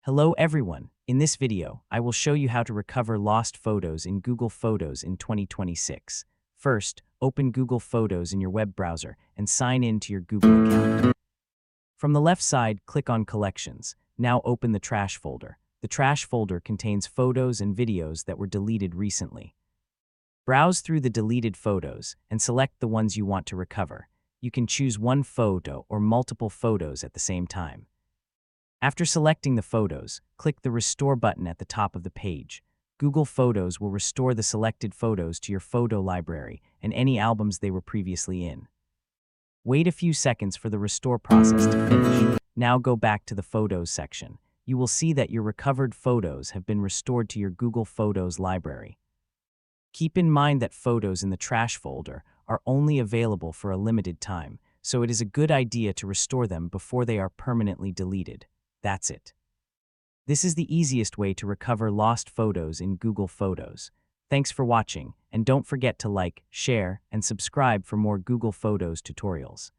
Hello everyone. In this video, I will show you how to recover lost photos in Google Photos in 2026. First, open Google Photos in your web browser and sign in to your Google account. From the left side, click on Collections. Now open the Trash folder. The Trash folder contains photos and videos that were deleted recently. Browse through the deleted photos and select the ones you want to recover. You can choose one photo or multiple photos at the same time. After selecting the photos, click the Restore button at the top of the page. Google Photos will restore the selected photos to your photo library and any albums they were previously in. Wait a few seconds for the restore process to finish. Now go back to the Photos section. You will see that your recovered photos have been restored to your Google Photos library. Keep in mind that photos in the Trash folder are only available for a limited time, so it is a good idea to restore them before they are permanently deleted. That's it. This is the easiest way to recover lost photos in Google Photos. Thanks for watching, and don't forget to like, share, and subscribe for more Google Photos tutorials.